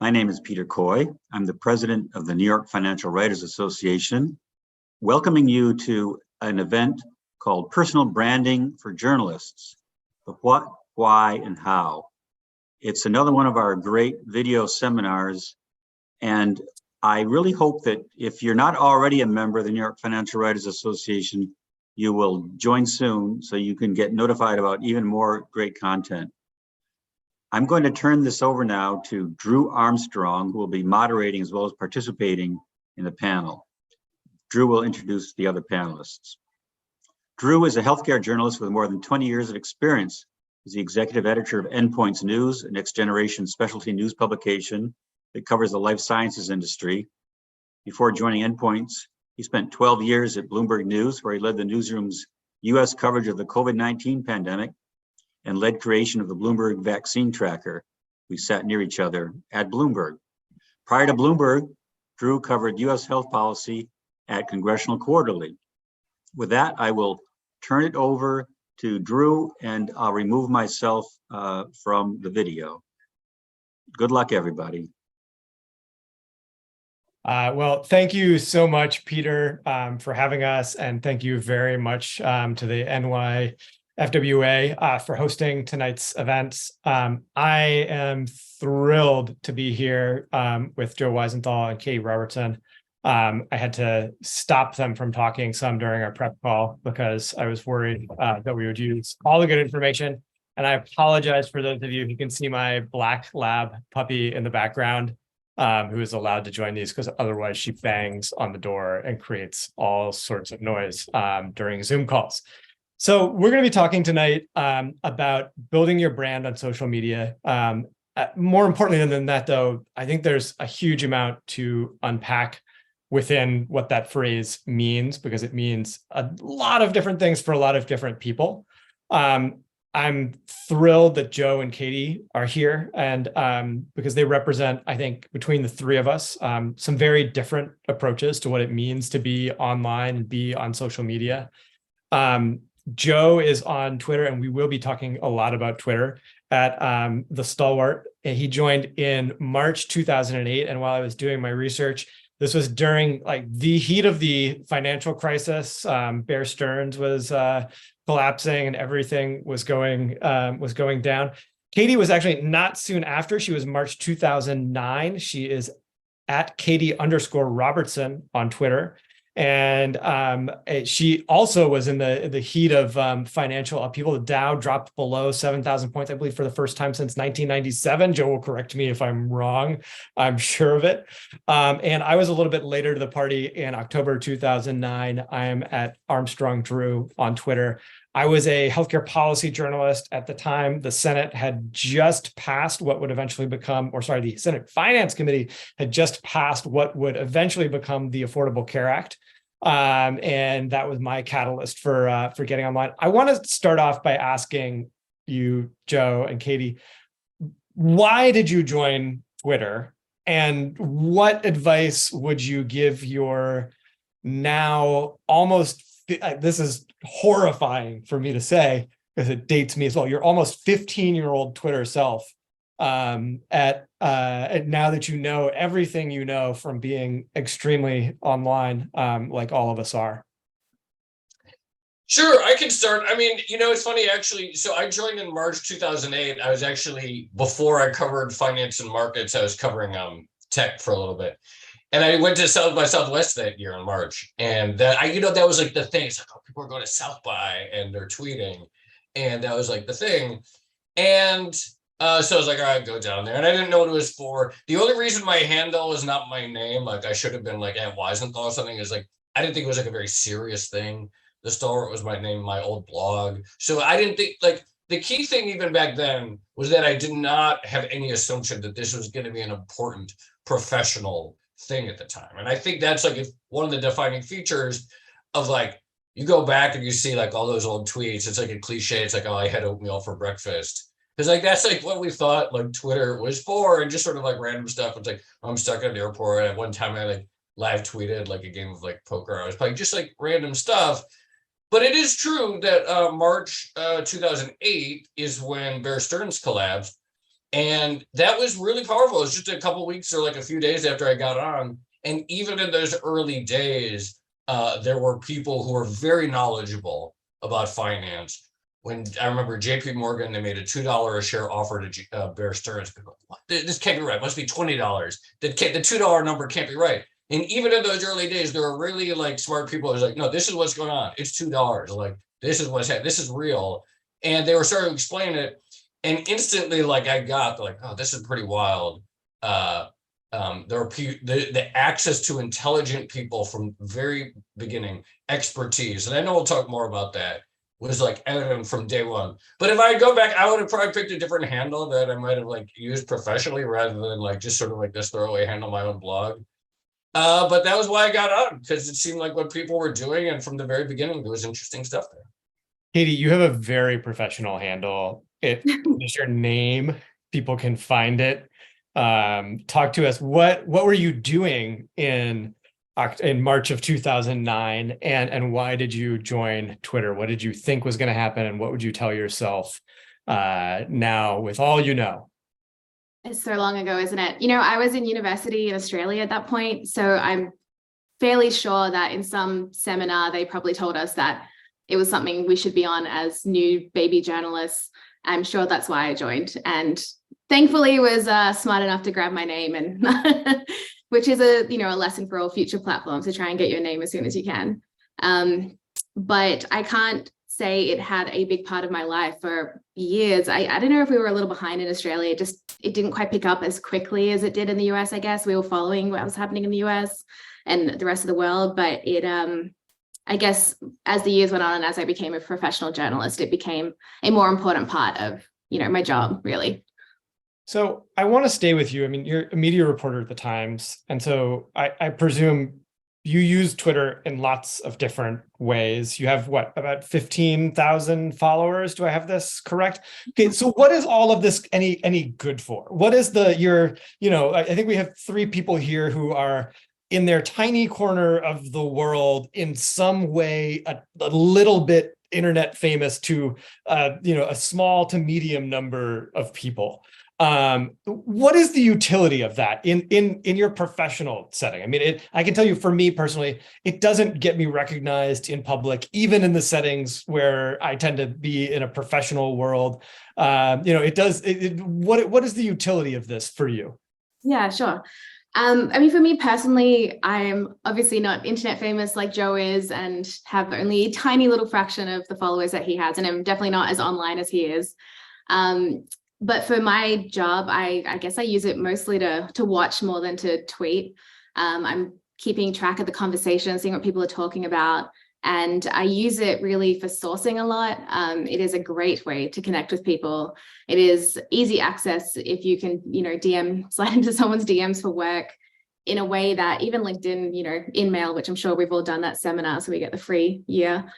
My name is Peter Coy. I'm the president of the New York Financial Writers Association, welcoming you to an event called Personal Branding for Journalists, the what, why, and how. It's another one of our great video seminars, and I really hope that if you're not already a member of the New York Financial Writers Association, you will join soon so you can get notified about even more great content. I'm going to turn this over now to Drew Armstrong, who will be moderating as well as participating in the panel. Drew will introduce the other panelists. Drew is a healthcare journalist with more than 20 years of experience. He's the executive editor of Endpoints News, a next generation specialty news publication that covers the life sciences industry. Before joining Endpoints, he spent 12 years at Bloomberg News, where he led the newsroom's US coverage of the COVID-19 pandemic and led creation of the Bloomberg Vaccine Tracker. We sat near each other at Bloomberg. Prior to Bloomberg, Drew covered US health policy at Congressional Quarterly. With that, I will turn it over to Drew, and I'll remove myself from the video. Good luck, everybody. Well, thank you so much, Peter, for having us, and thank you very much to the NYFWA for hosting tonight's events. I am thrilled to be here with Joe Weisenthal and Katie Robertson. I had to stop them from talking some during our prep call because I was worried that we would use all the good information. And I apologize for those of you who can see my black lab puppy in the background, who is allowed to join these because otherwise she bangs on the door and creates all sorts of noise during Zoom calls. So we're going to be talking tonight about building your brand on social media. More importantly than that, though, I think there's a huge amount to unpack within what that phrase means, because it means a lot of different things for a lot of different people. I'm thrilled that Joe and Katie are here, and because they represent, I think, between the three of us, some very different approaches to what it means to be online and be on social media. Joe is on Twitter, and we will be talking a lot about Twitter at The Stalwart. And he joined in March 2008, and while I was doing my research, this was during like the heat of the financial crisis. Bear Stearns was collapsing and everything was going down. Katie was actually not soon after. She was March 2009. She is at Katie_Robertson on Twitter. And she also was in the heat of financial upheaval. The Dow dropped below 7,000 points, I believe, for the first time since 1997. Joe will correct me if I'm wrong. I'm sure of it. And I was a little bit later to the party in October 2009. I am at Armstrong Drew on Twitter. I was a healthcare policy journalist at the time. The Senate had just passed what would eventually become, the Senate Finance Committee had just passed what would eventually become the Affordable Care Act. And that was my catalyst for getting online. I want to start off by asking you, Joe and Katie, why did you join Twitter? And what advice would you give your now almost, this is horrifying for me to say because it dates me as well, your almost 15-year-old Twitter self, at now that you know everything you know from being extremely online, like all of us are? Sure, I can start. I mean, it's funny, actually. So I joined in March 2008. I was actually, before I covered finance and markets, I was covering tech for a little bit. And I went to South by Southwest that year in March. And that that was like the thing. It's like, oh, people are going to South by and they're tweeting. And that was like the thing. And so I was like, all right, go down there. And I didn't know what it was for. The only reason my handle is not my name, like I should have been like at Weisenthal or something, is like, I didn't think it was like a very serious thing. The Stalwart was my name, my old blog. So I didn't think, like, the key thing even back then was that I did not have any assumption that this was going to be an important professional thing at the time. And I think that's like one of the defining features of, like, you go back and you see like all those old tweets. It's like a cliche. It's like, oh, I had oatmeal for breakfast. Because like that's like what we thought like Twitter was for, and just sort of like random stuff. It's like, I'm stuck at the airport. At one time I like live tweeted like a game of like poker. I was playing just like random stuff. But it is true that March 2008 is when Bear Stearns collapsed. And that was really powerful. It was just a couple weeks or like a few days after I got on. And even in those early days, there were people who were very knowledgeable about finance. When I remember JP Morgan, they made a $2 a share offer to Bear Stearns. People, what? This can't be right. It must be $20. The $2 number can't be right. And even in those early days, there were really like smart people who was like, no, this is what's going on. It's $2. Like, this is what's happening. This is real. And they were starting to explain it. And instantly, like I got like, oh, this is pretty wild. There are the access to intelligent people from very beginning, expertise, and I know we'll talk more about that, was like evident from day one. But if I go back, I would have probably picked a different handle that I might have like used professionally rather than like just sort of like this throwaway handle on my own blog. But that was why I got on, because it seemed like what people were doing, and from the very beginning, there was interesting stuff there. Katie, you have a very professional handle. It is your name. People can find it. Talk to us. What were you doing in March of 2009, and why did you join Twitter? What did you think was going to happen, and what would you tell yourself now with all you know? It's so long ago, isn't it? You know, I was in university in Australia at that point, so I'm fairly sure that in some seminar they probably told us that it was something we should be on as new baby journalists. I'm sure that's why I joined, and thankfully was smart enough to grab my name, and which is a lesson for all future platforms, to try and get your name as soon as you can. But I can't say it had a big part of my life for years. I don't know if we were a little behind in Australia. It didn't quite pick up as quickly as it did in the US, I guess. We were following what was happening in the US and the rest of the world, but it I guess as the years went on and as I became a professional journalist, it became a more important part of, my job, really. So I want to stay with you. I mean, you're a media reporter at the Times. And so I presume you use Twitter in lots of different ways. You have about 15,000 followers. Do I have this correct? Okay. So what is all of this any good for? What is I think we have 3 people here who are in their tiny corner of the world in some way, a little bit internet famous to, a small to medium number of people. What is the utility of that in your professional setting? I mean, I can tell you, for me personally, it doesn't get me recognized in public, even in the settings where I tend to be in a professional world. It does. What is the utility of this for you? Yeah, sure. I mean, for me personally, I'm obviously not internet famous like Joe is, and have only a tiny little fraction of the followers that he has, and I'm definitely not as online as he is. But for my job, I guess I use it mostly to watch more than to tweet. I'm keeping track of the conversation, seeing what people are talking about. And I use it really for sourcing a lot. It is a great way to connect with people. It is easy access if you can, slide into someone's DMs for work in a way that even LinkedIn, InMail, which I'm sure we've all done that seminar, so we get the free year,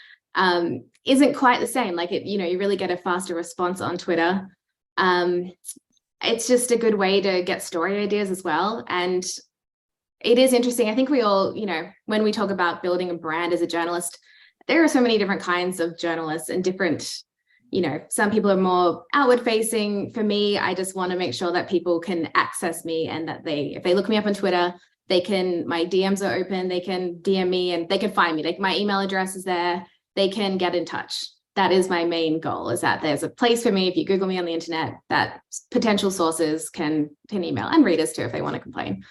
isn't quite the same. Like you really get a faster response on Twitter. It's just a good way to get story ideas as well. And it is interesting. I think we all, when we talk about building a brand as a journalist, there are so many different kinds of journalists and different, some people are more outward facing. For me, I just want to make sure that people can access me, and that if they look me up on Twitter, my DMs are open, they can DM me and they can find me. Like, my email address is there, they can get in touch. That is my main goal, is that there's a place for me, if you Google me on the internet, that potential sources can email, and readers too, if they want to complain.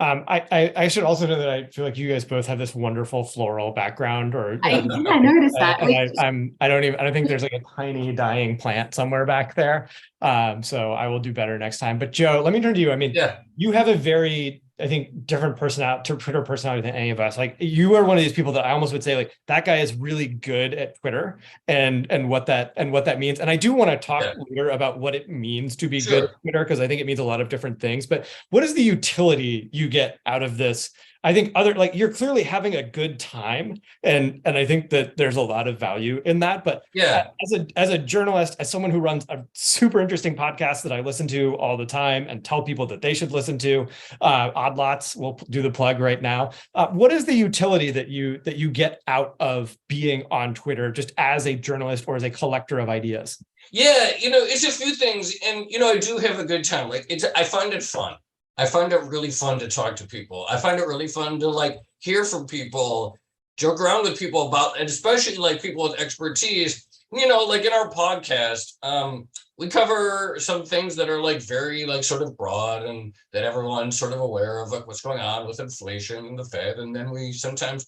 I should also know that I feel like you guys both have this wonderful floral background. I noticed that. I don't think there's like a tiny dying plant somewhere back there. So I will do better next time. But Joe, let me turn to you. I mean, You have a very, I think, different Twitter personality than any of us. Like, you are one of these people that I almost would say, like, that guy is really good at Twitter and what that means. And I do want to talk later about what it means to be good at Twitter, because I think it means a lot of different things. But what is the utility you get out of this I think you're clearly having a good time, and I think that there's a lot of value in that. But Yeah. as a journalist, as someone who runs a super interesting podcast that I listen to all the time and tell people that they should listen to, Odd Lots, we'll do the plug right now. What is the utility that you get out of being on Twitter, just as a journalist or as a collector of ideas? Yeah, it's a few things, and I do have a good time. Like I find it fun. I find it really fun to talk to people. I find it really fun to like hear from people, joke around with people about, and especially like people with expertise. Like in our podcast, we cover some things that are like very like sort of broad and that everyone's sort of aware of, like what's going on with inflation and the Fed, and then we sometimes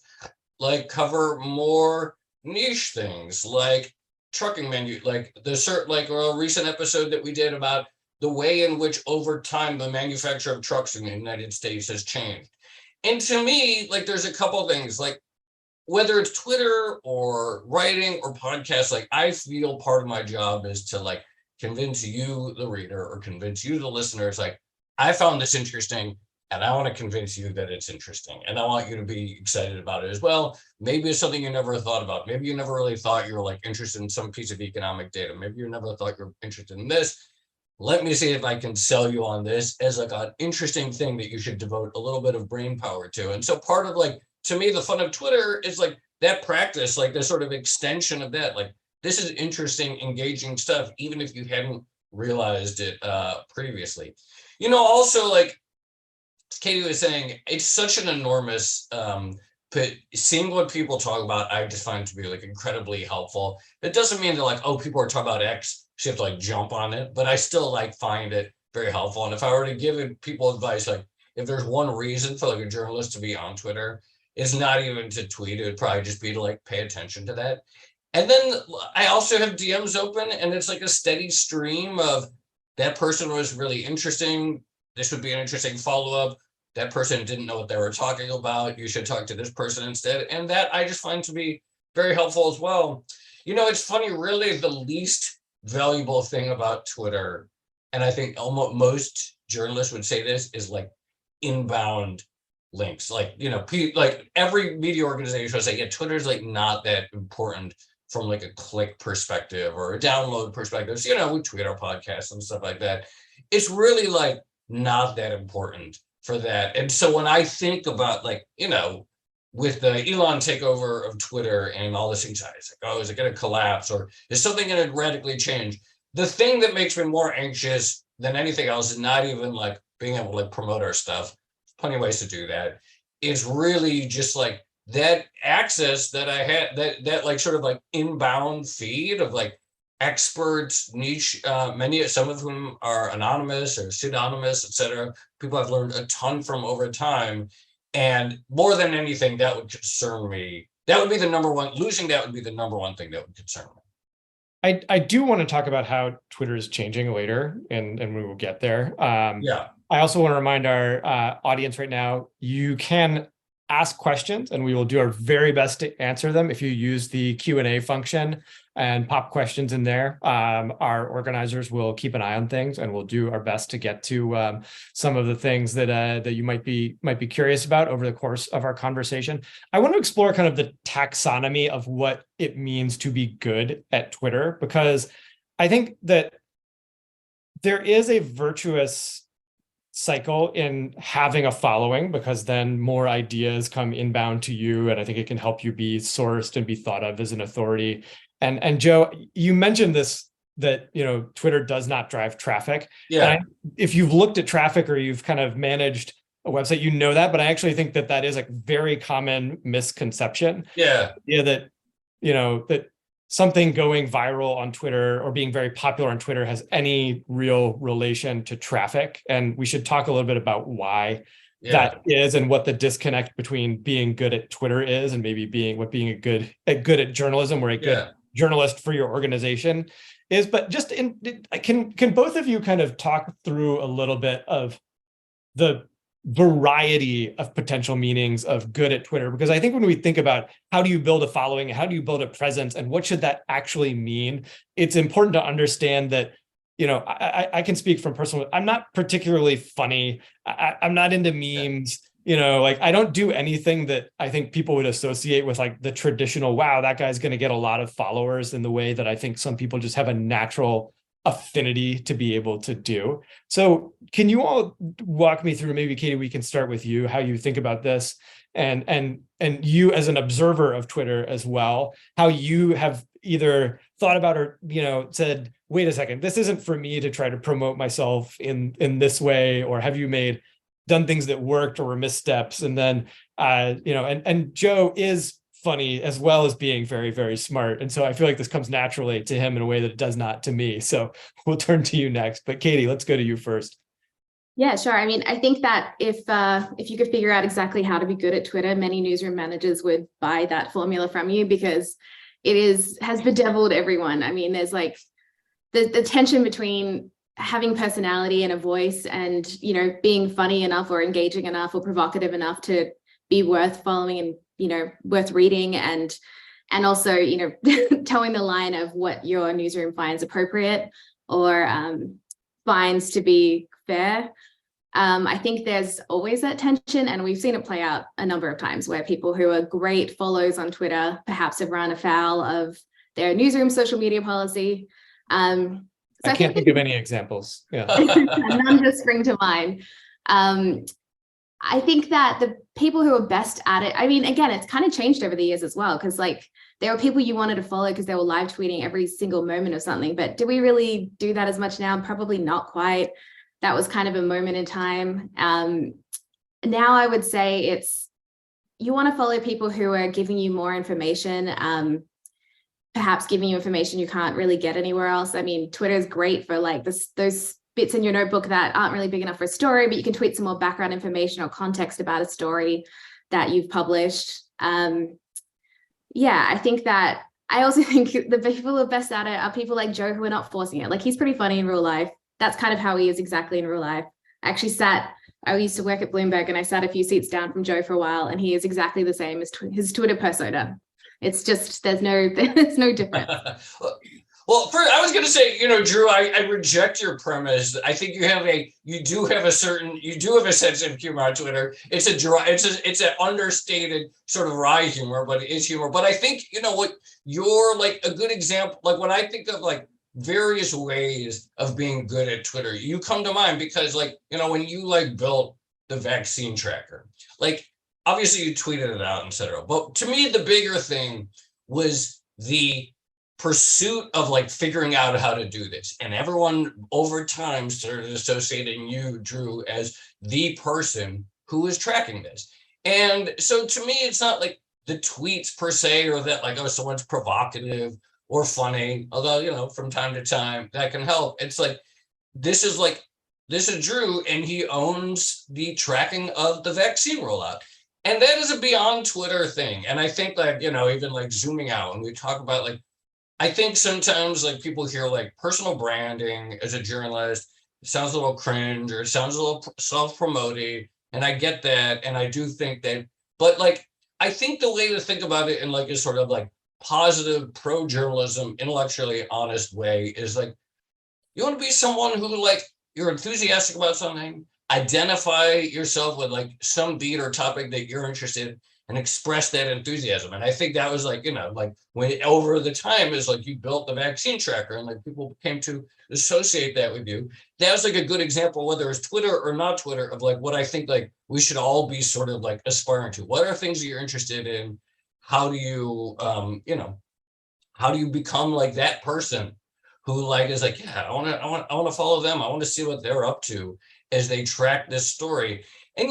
like cover more niche things like trucking like a recent episode that we did about the way in which over time the manufacture of trucks in the United States has changed. And to me, like there's a couple things, like whether it's Twitter or writing or podcasts, like I feel part of my job is to like convince you, the reader, or convince you, the listeners, like I found this interesting and I want to convince you that it's interesting. And I want you to be excited about it as well. Maybe it's something you never thought about. Maybe you never really thought you were like interested in some piece of economic data. Maybe you never thought you're interested in this. Let me see if I can sell you on this as like an interesting thing that you should devote a little bit of brain power to. And so part of like, to me, the fun of Twitter is like that practice, like the sort of extension of that. Like this is interesting, engaging stuff, even if you hadn't realized it previously. Also like Katie was saying, it's such an enormous, but seeing what people talk about, I just find to be like incredibly helpful. It doesn't mean that like, oh, people are talking about X, so you have to like jump on it, but I still like find it very helpful. And if I were to give people advice, like if there's one reason for like a journalist to be on Twitter, it's not even to tweet, it would probably just be to like pay attention to that. And then I also have DMs open, and it's like a steady stream of that person was really interesting. This would be an interesting follow-up. That person didn't know what they were talking about. You should talk to this person instead. And that I just find to be very helpful as well. It's funny, really the least valuable thing about Twitter, and I think almost most journalists would say this, is like inbound links. Like, like every media organization will say, yeah, Twitter's like not that important from like a click perspective or a download perspective. So, we tweet our podcasts and stuff like that. It's really like not that important for that. And so when I think about like, with the Elon takeover of Twitter and all this anxiety, it's like, oh, is it going to collapse, or is something going to radically change? The thing that makes me more anxious than anything else is not even like being able to like promote our stuff. Plenty of ways to do that. It's really just like that access that I had, that like sort of like inbound feed of like experts, niche, some of whom are anonymous or pseudonymous, etc. People I've learned a ton from over time. And more than anything, that would concern me. That would be the number one, losing that would be the number one thing that would concern me. I do want to talk about how Twitter is changing later, and we will get there. Yeah. I also want to remind our audience right now, you can ask questions and we will do our very best to answer them if you use the Q&A function and pop questions in there. Our organizers will keep an eye on things, and we'll do our best to get to some of the things that you might be curious about over the course of our conversation. I want to explore kind of the taxonomy of what it means to be good at Twitter, because I think that there is a virtuous cycle in having a following, because then more ideas come inbound to you, and I think it can help you be sourced and be thought of as an authority. And Joe, you mentioned this, that Twitter does not drive traffic. Yeah. If you've looked at traffic or you've kind of managed a website, that, but I actually think that is a very common misconception. Yeah. Yeah, that that something going viral on Twitter or being very popular on Twitter has any real relation to traffic. And we should talk a little bit about why that is, and what the disconnect between being good at Twitter is and maybe being good at journalism, or a good journalist for your organization is. But just can both of you kind of talk through a little bit of the variety of potential meanings of good at Twitter? Because I think when we think about how do you build a following, how do you build a presence, and what should that actually mean, it's important to understand that, I can speak from personal, I'm not particularly funny. I'm not into memes. like I don't do anything that I think people would associate with like the traditional, wow, that guy's going to get a lot of followers, in the way that I think some people just have a natural affinity to be able to do. So can you all walk me through, maybe Katie, we can start with you, how you think about this, and you as an observer of Twitter as well, how you have either thought about or, said, wait a second, this isn't for me to try to promote myself in this way, or have you done things that worked or were missteps? And then, and Joe is funny as well as being very, very smart. And so I feel like this comes naturally to him in a way that it does not to me. So we'll turn to you next, but Katie, let's go to you first. Yeah, sure. I mean, I think that if you could figure out exactly how to be good at Twitter, many newsroom managers would buy that formula from you, because has bedeviled everyone. I mean, there's like the tension between having personality and a voice and, being funny enough or engaging enough or provocative enough to be worth following and, worth reading, and also, towing the line of what your newsroom finds appropriate or finds to be fair. I think there's always that tension, and we've seen it play out a number of times where people who are great follows on Twitter perhaps have run afoul of their newsroom social media policy. So I can't think of any examples. Yeah. None just spring to mind. I think that the people who are best at it, I mean, again, it's kind of changed over the years as well, because like there were people you wanted to follow because they were live tweeting every single moment of something. But do we really do that as much now? Probably not quite. That was kind of a moment in time. Now I would say you want to follow people who are giving you more information, perhaps giving you information you can't really get anywhere else. I mean, Twitter is great for like those bits in your notebook that aren't really big enough for a story, but you can tweet some more background information or context about a story that you've published. I think that I also think the people who are best at it are people like Joe who are not forcing it. Like, he's pretty funny in real life. That's kind of how he is exactly in real life. I used to work at Bloomberg, and I sat a few seats down from Joe for a while, and he is exactly the same as his Twitter persona. It's just, there's no difference. Well, I was going to say, Drew, I reject your premise. I think you do have a sense of humor on Twitter. It's an understated sort of wry humor, but it is humor. But I think, what you're like a good example, like when I think of like various ways of being good at Twitter, you come to mind because like, when you like built the vaccine tracker, like obviously you tweeted it out, etc. But to me, the bigger thing was the pursuit of like figuring out how to do this, and everyone over time started associating you, Drew, as the person who was tracking this. And so to me, it's not like the tweets per se, or that like, oh, someone's provocative or funny, although from time to time that can help. It's like this is Drew, and he owns the tracking of the vaccine rollout. And that is a beyond Twitter thing. And I think like, even like zooming out, and we talk about like, I think sometimes like people hear like personal branding as a journalist, it sounds a little cringe, or it sounds a little self-promoting. And I get that. And I do think that, but like, I think the way to think about it in like a sort of like positive pro-journalism, intellectually honest way is like, you want to be someone who like, you're enthusiastic about something, identify yourself with like some beat or topic that you're interested in, and express that enthusiasm. And I think that was like, like when over the time is like you built the vaccine tracker, and like people came to associate that with you. That was like a good example, whether it's Twitter or not Twitter, of like what I think like we should all be sort of like aspiring to. What are things that you're interested in? How do you, how do you become like that person who like is like, yeah, I want to follow them. I want to see what they're up to as they track this story. And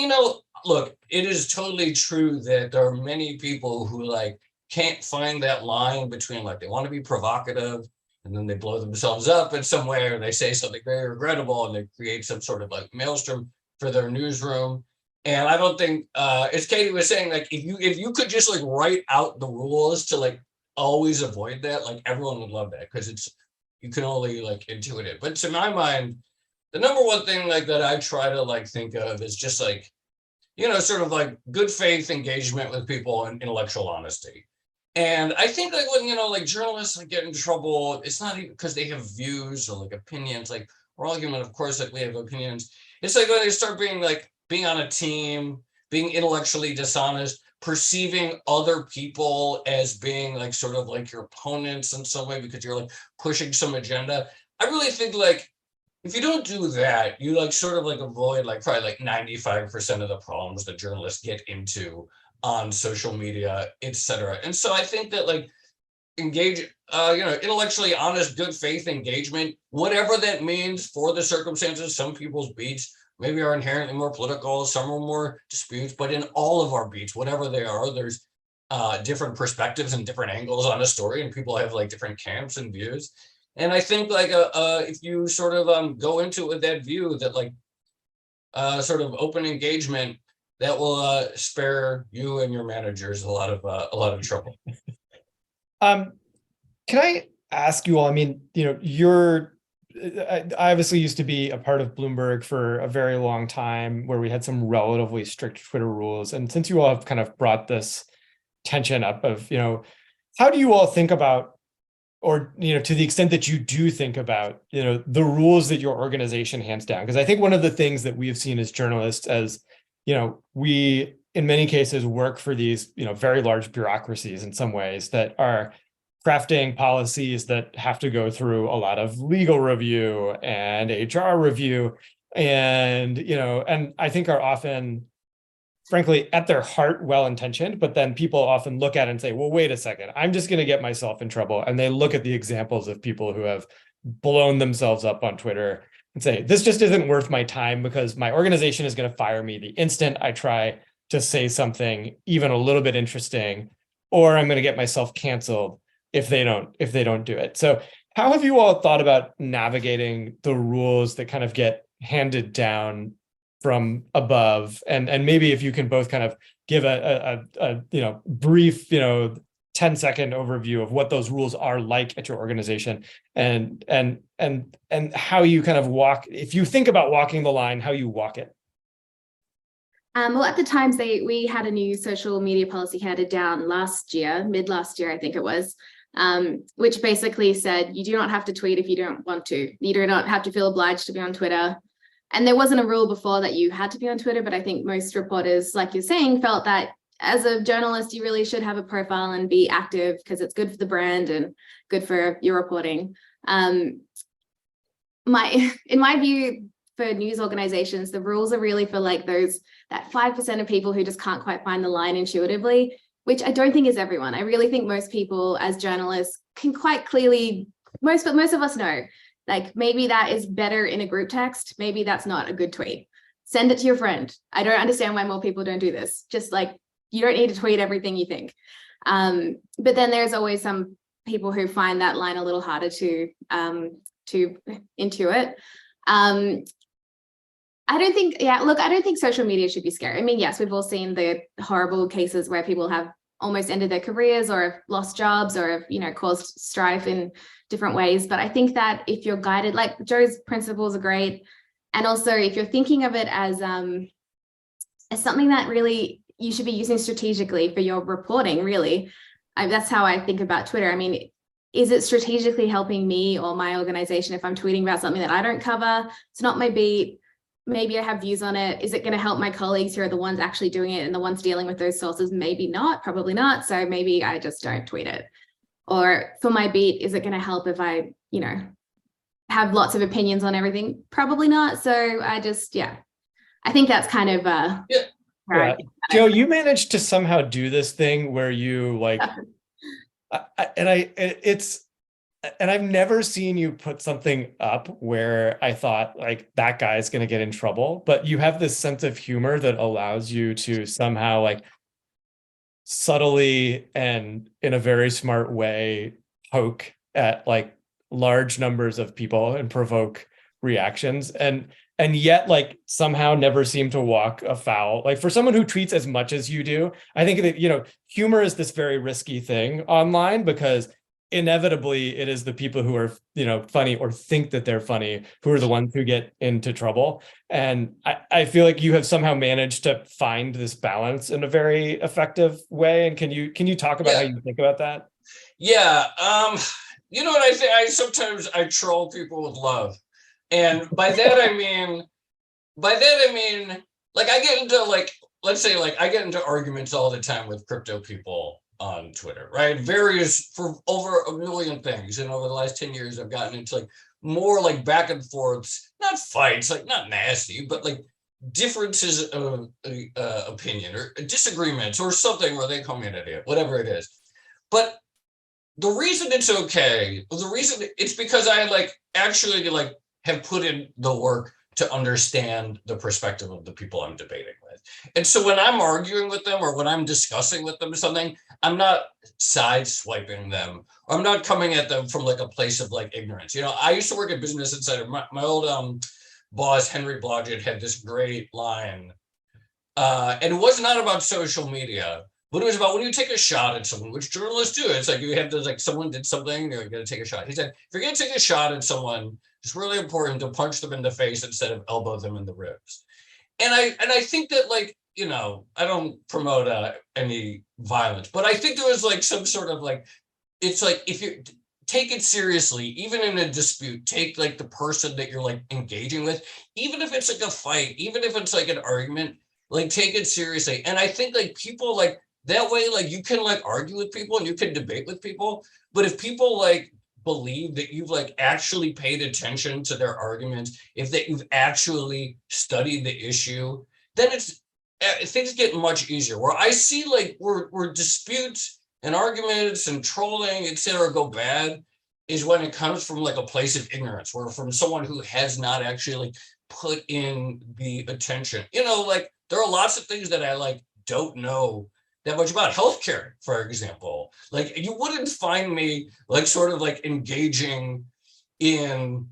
look, it is totally true that there are many people who like can't find that line between like they want to be provocative and then they blow themselves up in some way, or they say something very regrettable and they create some sort of like maelstrom for their newsroom. And I don't think, as Katie was saying, like if you could just like write out the rules to like always avoid that, like everyone would love that, because you can only like intuit it. But to my mind, the number one thing like that I try to like think of is just like, sort of like good faith engagement with people and intellectual honesty. And I think like when, like journalists like get in trouble, it's not even because they have views or like opinions. Like we're all human, of course, like we have opinions. It's like when they start being on a team, being intellectually dishonest, perceiving other people as being like sort of like your opponents in some way because you're like pushing some agenda. I really think like if you don't do that, you like sort of like avoid like probably like 95% of the problems that journalists get into on social media, etc. And so I think that like engage, intellectually honest, good faith engagement, whatever that means for the circumstances. Some people's beats maybe are inherently more political, some are more disputes, but in all of our beats, whatever they are, there's different perspectives and different angles on a story, and people have like different camps and views. And I think like if you sort of go into it with that view that like sort of open engagement, that will spare you and your managers a lot of trouble. Can I ask you all? I mean, I obviously used to be a part of Bloomberg for a very long time, where we had some relatively strict Twitter rules. And since you all have kind of brought this tension up of, how do you all think about, or, to the extent that you do think about, the rules that your organization hands down? Because I think one of the things that we have seen as journalists, as, we in many cases work for these, very large bureaucracies in some ways that are crafting policies that have to go through a lot of legal review and HR review. And, and I think are often, frankly, at their heart, well-intentioned, but then people often look at it and say, well, wait a second, I'm just going to get myself in trouble. And they look at the examples of people who have blown themselves up on Twitter and say, this just isn't worth my time because my organization is going to fire me the instant I try to say something even a little bit interesting, or I'm going to get myself canceled if they don't do it. So how have you all thought about navigating the rules that kind of get handed down from above? And maybe if you can both kind of give a brief 10-second overview of what those rules are like at your organization, and how you kind of walk, if you think about walking the line, how you walk it. Well, at the Times, we had a new social media policy handed down mid last year, I think it was, which basically said you do not have to tweet if you don't want to. You do not have to feel obliged to be on Twitter. And there wasn't a rule before that you had to be on Twitter, but I think most reporters, like you're saying, felt that as a journalist, you really should have a profile and be active because it's good for the brand and good for your reporting. In my view, for news organizations, the rules are really for like that 5% of people who just can't quite find the line intuitively, which I don't think is everyone. I really think most people as journalists can quite clearly, most of us know, like maybe that is better in a group text. Maybe that's not a good tweet. Send it to your friend. I don't understand why more people don't do this. Just like, you don't need to tweet everything you think. But then there's always some people who find that line a little harder to intuit. I don't think social media should be scary. I mean, yes, we've all seen the horrible cases where people have almost ended their careers or have lost jobs or have, caused strife in different ways. But I think that if you're guided, like Joe's principles are great. And also if you're thinking of it as something that really you should be using strategically for your reporting, really. That's how I think about Twitter. I mean, is it strategically helping me or my organization if I'm tweeting about something that I don't cover? It's not my beat. Maybe I have views on it. Is it going to help my colleagues who are the ones actually doing it and the ones dealing with those sources? Maybe not, probably not. So maybe I just don't tweet it. Or for my beat, is it going to help if I, have lots of opinions on everything? Probably not. So I just, I think that's kind of Yeah. Joe, you managed to somehow do this thing where you like, and I've never seen you put something up where I thought like that guy's going to get in trouble, but you have this sense of humor that allows you to somehow like subtly and in a very smart way poke at like large numbers of people and provoke reactions. And yet like somehow never seem to walk afoul. Like for someone who tweets as much as you do, I think that, humor is this very risky thing online because inevitably it is the people who are, funny or think that they're funny who are the ones who get into trouble. And I feel like you have somehow managed to find this balance in a very effective way. And can you talk about how you think about that? Yeah. You know what I say? Sometimes I troll people with love. And by that I mean, like I get into like let's say like I get into arguments all the time with crypto people on Twitter, right? For over a million things. And over the last 10 years, I've gotten into like more like back and forths, not fights, like not nasty, but like differences of opinion or disagreements or something where they call me an idiot, whatever it is. But the reason it's okay, the reason it's because I like actually like have put in the work to understand the perspective of the people I'm debating with. And so when I'm arguing with them or when I'm discussing with them something, I'm not sideswiping them. Or I'm not coming at them from like a place of like ignorance. You know, I used to work at Business Insider. My old boss, Henry Blodgett, had this great line. And it was not about social media, but it was about when you take a shot at someone, which journalists do. It's like you have to like someone did something, you're going to take a shot. He said, if you're going to take a shot at someone, it's really important to punch them in the face instead of elbow them in the ribs. And I think that like, you know, I don't promote any violence, but I think there was like some sort of like, it's like if you take it seriously, even in a dispute, take like the person that you're like engaging with, even if it's like a fight, even if it's like an argument, like take it seriously. And I think like people like that way, like you can like argue with people and you can debate with people, but if people like believe that you've like actually paid attention to their arguments, if that you've actually studied the issue, then things get much easier. Where I see like where disputes and arguments and trolling, etc., go bad is when it comes from like a place of ignorance, or from someone who has not actually like put in the attention. You know, like there are lots of things that I like don't know that much about. Healthcare, for example. Like you wouldn't find me like sort of like engaging in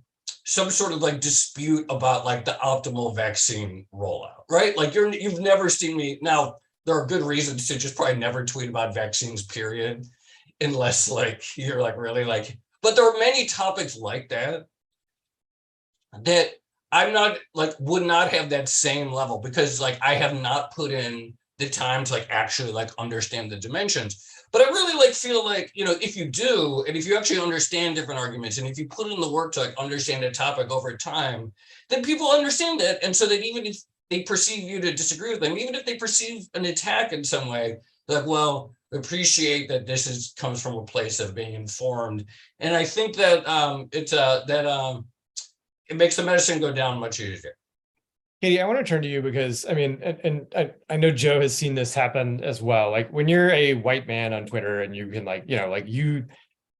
some sort of like dispute about like the optimal vaccine rollout, right? Like you've never seen me. Now there are good reasons to just probably never tweet about vaccines, period, unless like you're like really like, but there are many topics like that I'm not like would not have that same level, because like I have not put in the time to like actually like understand the dimensions. But I really like feel like, you know, if you do, and if you actually understand different arguments, and if you put in the work to like understand a topic over time, then people understand it. And so that even if they perceive you to disagree with them, even if they perceive an attack in some way, like, well, appreciate that this comes from a place of being informed. And I think that it makes the medicine go down much easier. Katie, I want to turn to you because I mean, and I know Joe has seen this happen as well. Like when you're a white man on Twitter and you can like, you know, like you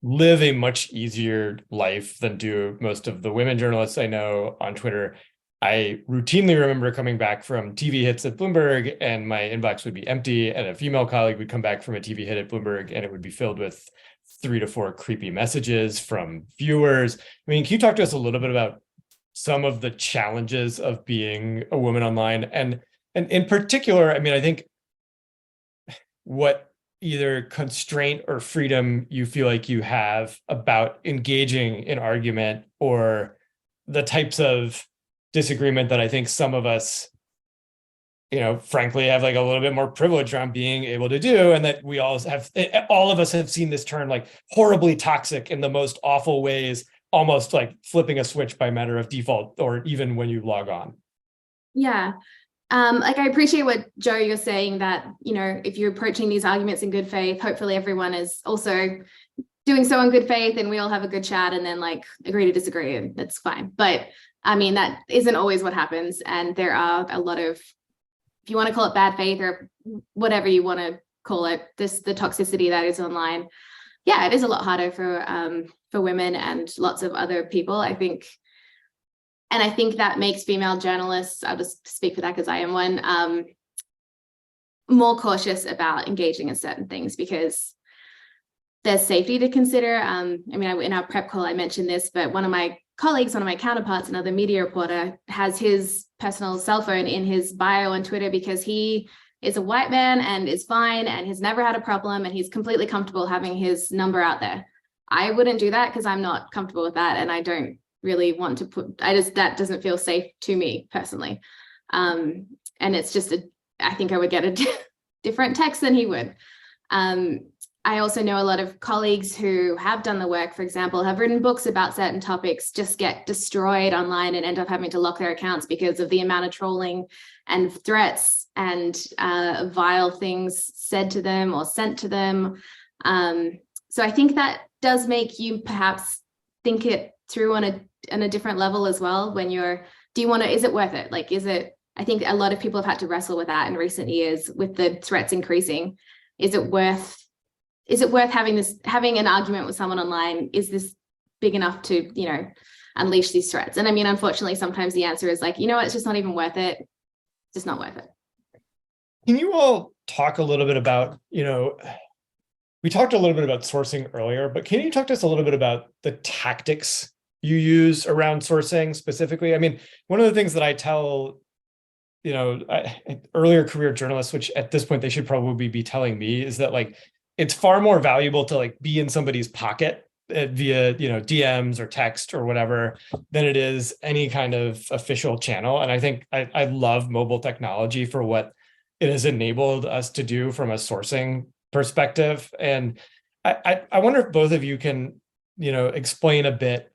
live a much easier life than do most of the women journalists I know on Twitter. I routinely remember coming back from TV hits at Bloomberg and my inbox would be empty, and a female colleague would come back from a TV hit at Bloomberg and it would be filled with 3 to 4 creepy messages from viewers. I mean, can you talk to us a little bit about some of the challenges of being a woman online? And in particular, I mean, I think what either constraint or freedom you feel like you have about engaging in argument, or the types of disagreement that I think some of us, you know, frankly, have like a little bit more privilege around being able to do, and that we all of us have seen this turn like horribly toxic in the most awful ways, almost like flipping a switch by matter of default, or even when you log on. Yeah. Like I appreciate what Joe, you're saying, that, you know, if you're approaching these arguments in good faith, hopefully everyone is also doing so in good faith and we all have a good chat and then like agree to disagree, and that's fine. But I mean, that isn't always what happens. And there are a lot of, if you want to call it bad faith or whatever you want to call it, the toxicity that is online. Yeah, it is a lot harder for women and lots of other people, I think. And I think that makes female journalists, I'll just speak for that because I am one, more cautious about engaging in certain things because there's safety to consider. I mean, in our prep call, I mentioned this, but one of my colleagues, one of my counterparts, another media reporter, has his personal cell phone in his bio on Twitter because he is a white man and is fine and has never had a problem and he's completely comfortable having his number out there. I wouldn't do that because I'm not comfortable with that, and I don't really want to that doesn't feel safe to me personally. And it's just I think I would get a different text than he would. I also know a lot of colleagues who have done the work, for example, have written books about certain topics, just get destroyed online and end up having to lock their accounts because of the amount of trolling and threats and vile things said to them or sent to them. So I think that does make you perhaps think it through on a different level as well. When you're, is it worth it? Like, is it, I think a lot of people have had to wrestle with that in recent years with the threats increasing. Is it worth having an argument with someone online? Is this big enough to, unleash these threats? And I mean, unfortunately, sometimes the answer is like, it's just not even worth it. It's just not worth it. Can you all talk a little bit about, we talked a little bit about sourcing earlier, but can you talk to us a little bit about the tactics you use around sourcing specifically? I mean, one of the things that I tell, earlier career journalists, which at this point they should probably be telling me, is that like, it's far more valuable to like be in somebody's pocket via, DMs or text or whatever, than it is any kind of official channel. And I think I love mobile technology for what it has enabled us to do from a sourcing perspective. And I wonder if both of you can, explain a bit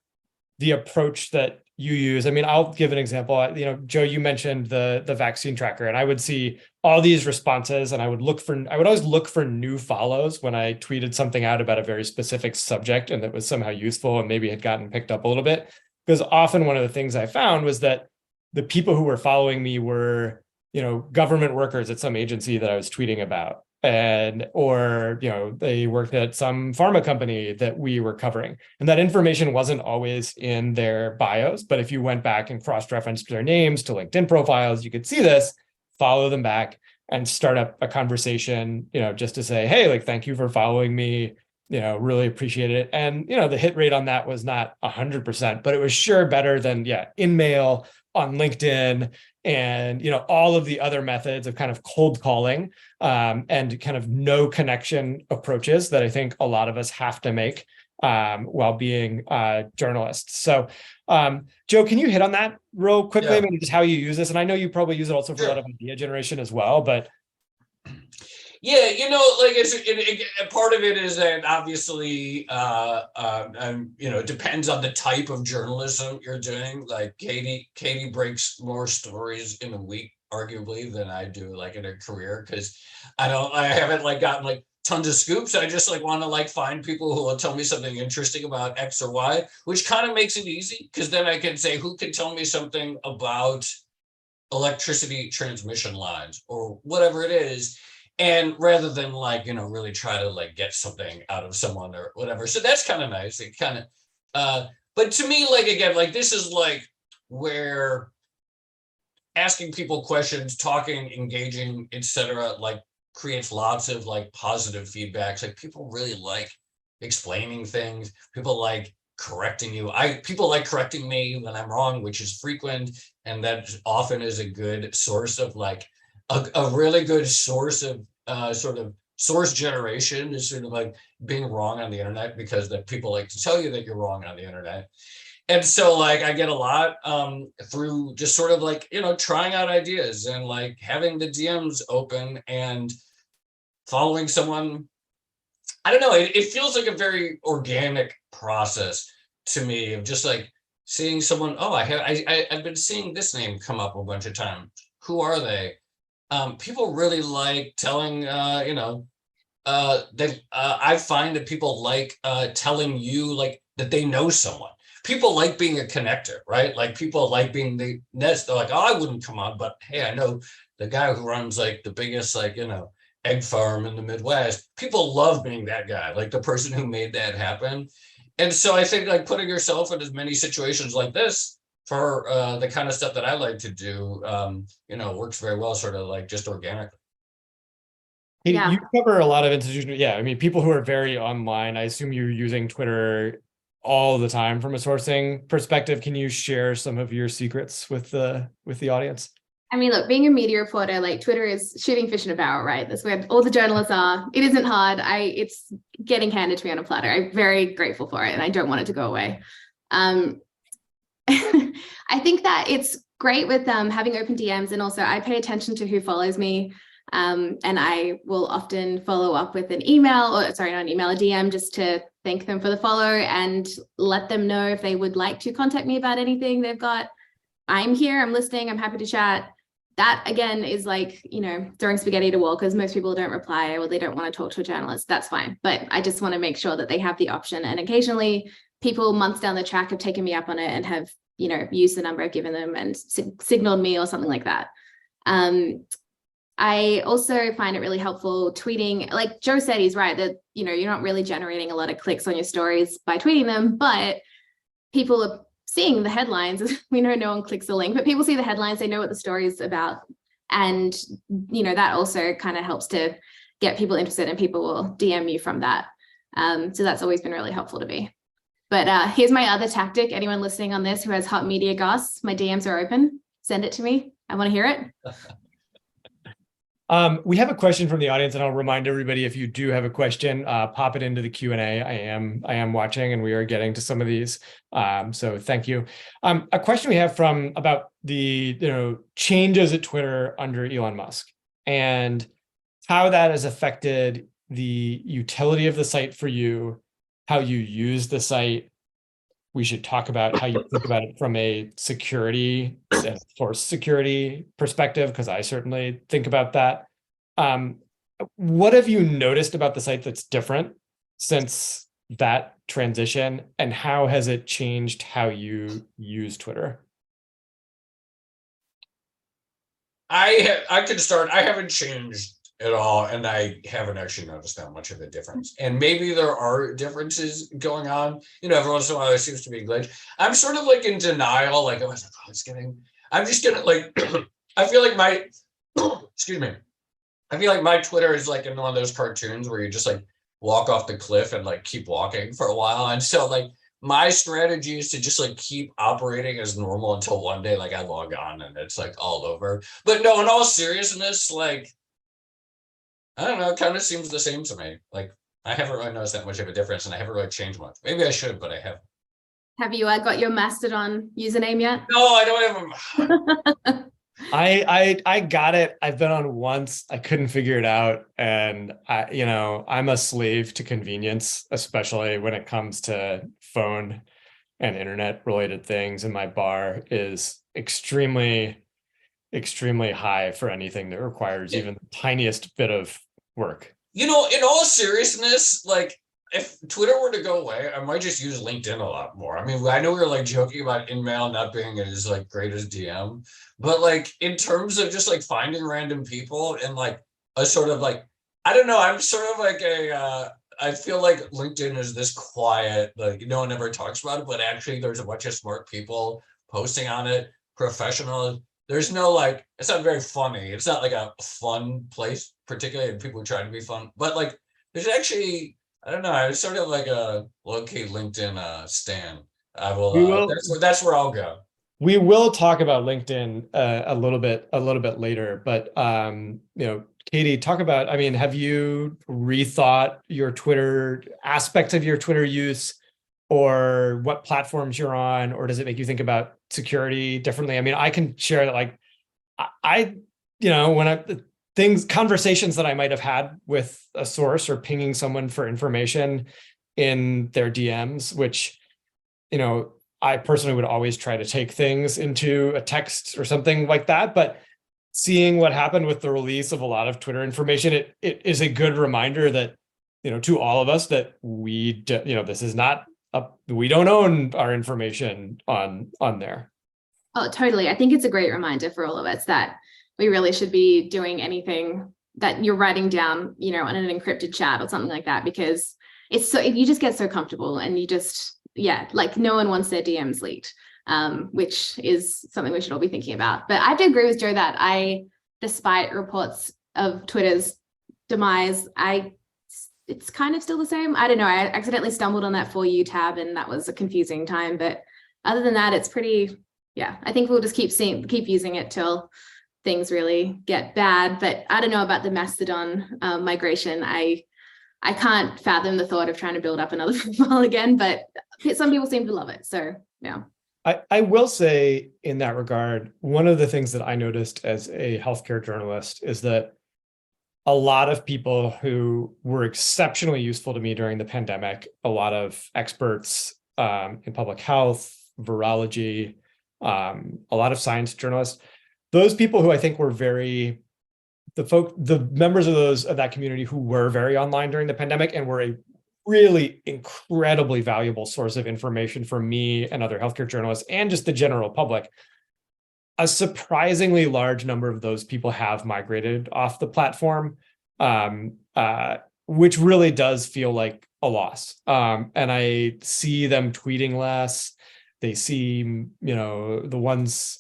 the approach that you use. I mean, I'll give an example. Joe, you mentioned the vaccine tracker, and I would see all these responses, and I would always look for new follows when I tweeted something out about a very specific subject and that was somehow useful and maybe had gotten picked up a little bit. Because often one of the things I found was that the people who were following me were, government workers at some agency that I was tweeting about. Or they worked at some pharma company that we were covering, and that information wasn't always in their bios. But if you went back and cross-referenced their names to LinkedIn profiles, you could see this, follow them back, and start up a conversation. Just to say, hey, like, thank you for following me. Really appreciate it. And the hit rate on that was not 100%, but it was sure better than InMail, on LinkedIn, and all of the other methods of kind of cold calling and kind of no connection approaches that I think a lot of us have to make while being journalists. So Joe, can you hit on that real quickly? Yeah. I mean, just how you use this, and I know you probably use it also for a lot of idea generation as well, but yeah, part of it is that obviously, it depends on the type of journalism you're doing. Like Katie breaks more stories in a week, arguably, than I do like in a career, because I haven't like gotten like tons of scoops. I just like want to like find people who will tell me something interesting about X or Y, which kind of makes it easy, because then I can say, who can tell me something about electricity transmission lines or whatever it is. And rather than like, really try to like get something out of someone or whatever. So that's kind of nice. It kind of, but to me, like, again, like this is like where asking people questions, talking, engaging, etc., like creates lots of like positive feedbacks. Like people really like explaining things. People like correcting you. People like correcting me when I'm wrong, which is frequent. And that often is a good source of like, a really good source of sort of source generation is sort of like being wrong on the internet, because that people like to tell you that you're wrong on the internet. And so like I get a lot through just sort of like, trying out ideas and like having the DMs open and following someone. I don't know, it feels like a very organic process to me of just like seeing someone, I've been seeing this name come up a bunch of times. Who are they? People really like telling, I find that people like telling you like that they know someone. People like being a connector, right? Like people like being the nest. They're like, oh, I wouldn't come on, but hey, I know the guy who runs like the biggest, like, egg farm in the Midwest. People love being that guy, like the person who made that happen. And so I think like putting yourself in as many situations like this for the kind of stuff that I like to do, works very well, sort of like just organically. Yeah. You cover a lot of institutions. Yeah, I mean, people who are very online, I assume you're using Twitter all the time from a sourcing perspective. Can you share some of your secrets with the audience? I mean, look, being a media reporter, like Twitter is shooting fish in a barrel, right? That's where all the journalists are. It isn't hard. It's getting handed to me on a platter. I'm very grateful for it, and I don't want it to go away. I think that it's great with having open DMs, and also I pay attention to who follows me. And I will often follow up with an email, or sorry, not an email, a DM, just to thank them for the follow and let them know if they would like to contact me about anything they've got. I'm here, I'm listening, I'm happy to chat. That again is like, you know, throwing spaghetti at a wall because most people don't reply or they don't want to talk to a journalist. That's fine. But I just want to make sure that they have the option. And occasionally people months down the track have taken me up on it and have, you know, used the number I've given them and signaled me or something like that. I also find it really helpful tweeting, like Joe said, he's right that, you know, you're not really generating a lot of clicks on your stories by tweeting them, but people are seeing the headlines. We know no one clicks the link, but people see the headlines, they know what the story is about. And, you know, that also kind of helps to get people interested and people will DM you from that. So that's always been really helpful to me. But here's my other tactic. Anyone listening on this who has hot media goss, my DMs are open. Send it to me. I want to hear it. We have a question from the audience, and I'll remind everybody, if you do have a question, pop it into the Q&A. I am watching, and we are getting to some of these. So thank you. A question we have from about the changes at Twitter under Elon Musk and how that has affected the utility of the site for you, how you use the site. We should talk about how you think about it from a security and source security perspective, because I certainly think about that. What have you noticed about the site that's different since that transition, and how has it changed how you use Twitter? I could start. I haven't changed at all, and I haven't actually noticed that much of a difference. And maybe there are differences going on. You know, every once in a while there seems to be a glitch. I'm sort of like in denial, like, I'm just gonna like, I feel like my, excuse me. I feel like my Twitter is like in one of those cartoons where you just like walk off the cliff and like keep walking for a while. And so like my strategy is to just like keep operating as normal until one day like I log on and it's like all over. But no, in all seriousness, like, I don't know, it kind of seems the same to me. Like, I haven't really noticed that much of a difference and I haven't really changed much. Maybe I should, but I haven't. Have you got your Mastodon username yet? No, I don't have I got it. I've been on once. I couldn't figure it out. And I'm a slave to convenience, especially when it comes to phone and internet related things. And my bar is extremely high for anything that requires even the tiniest bit of work. You know, in all seriousness, like if Twitter were to go away, I might just use LinkedIn a lot more. I mean, I know we were like joking about InMail not being as like great as DM, but like in terms of just like finding random people and like a sort of like, I don't know, I'm sort of like I feel like LinkedIn is this quiet, like no one ever talks about it, but actually there's a bunch of smart people posting on it, professionals. There's no like, it's not very funny. It's not like a fun place, particularly in people who try to be fun, but like there's actually, I don't know, it's sort of like a low-key LinkedIn stan. I will, that's where I'll go. We will talk about LinkedIn a little bit later, but Katie, talk about, I mean, have you rethought your Twitter, aspects of your Twitter use, or what platforms you're on, or does it make you think about security differently? I mean, I can share that, like, conversations that I might have had with a source or pinging someone for information in their DMs, which, I personally would always try to take things into a text or something like that. But seeing what happened with the release of a lot of Twitter information, it is a good reminder that, to all of us, that this is not we don't own our information on there. Oh, totally. I think it's a great reminder for all of us that we really should be doing anything that you're writing down, on an encrypted chat or something like that, because it's so, you just get so comfortable and you just, like no one wants their DMs leaked, which is something we should all be thinking about. But I have to agree with Joe that despite reports of Twitter's demise, it's kind of still the same. I don't know. I accidentally stumbled on that For You tab and that was a confusing time. But other than that, it's pretty, I think we'll just keep using it till things really get bad. But I don't know about the Mastodon migration. I can't fathom the thought of trying to build up another profile again, but some people seem to love it. So, yeah. I will say in that regard, one of the things that I noticed as a healthcare journalist is that a lot of people who were exceptionally useful to me during the pandemic, a lot of experts in public health, virology, a lot of science journalists, those people who I think were the members of that community who were very online during the pandemic and were a really incredibly valuable source of information for me and other healthcare journalists and just the general public. A surprisingly large number of those people have migrated off the platform, which really does feel like a loss. And I see them tweeting less. They seem, the ones,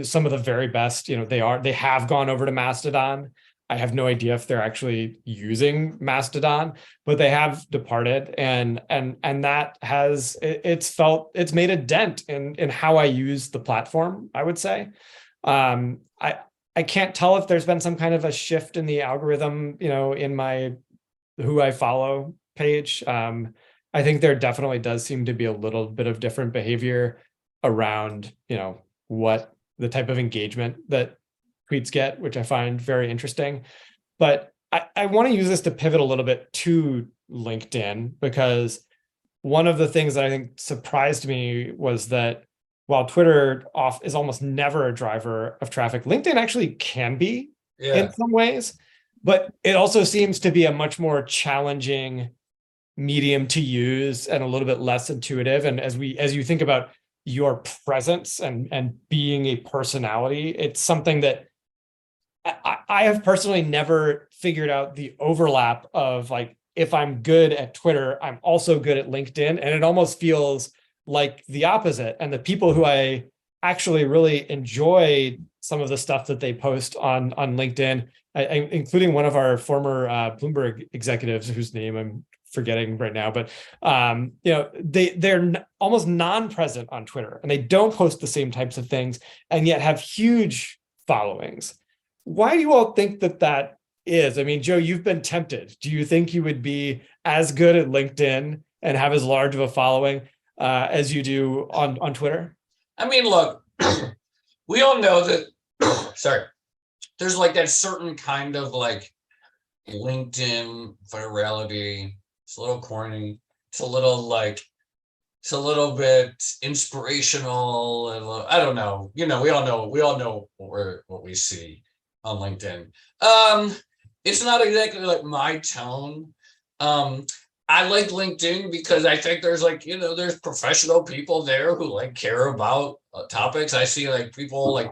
some of the very best, they have gone over to Mastodon. I have no idea if they're actually using Mastodon, but they have departed, and that it's made a dent in how I use the platform, I would say. I can't tell if there's been some kind of a shift in the algorithm, in my who I follow page. I think there definitely does seem to be a little bit of different behavior around, what the type of engagement that tweets get, which I find very interesting. But I want to use this to pivot a little bit to LinkedIn, because one of the things that I think surprised me was that while Twitter is almost never a driver of traffic, LinkedIn actually can be in some ways, but it also seems to be a much more challenging medium to use and a little bit less intuitive. And as you think about your presence and being a personality, it's something that I have personally never figured out the overlap of, like, if I'm good at Twitter, I'm also good at LinkedIn. And it almost feels like the opposite. And the people who I actually really enjoy some of the stuff that they post on LinkedIn, including one of our former Bloomberg executives, whose name I'm forgetting right now, but they're almost non-present on Twitter, and they don't post the same types of things, and yet have huge followings. Why do you all think that is? I mean, Joe, you've been tempted. Do you think you would be as good at LinkedIn and have as large of a following as you do on Twitter? I mean, look, we all know that, there's like that certain kind of like LinkedIn virality. It's a little corny. It's a little bit inspirational. And I don't know. We all know what we see on LinkedIn. It's not exactly like my tone. I like LinkedIn because I think there's there's professional people there who care about topics. I see people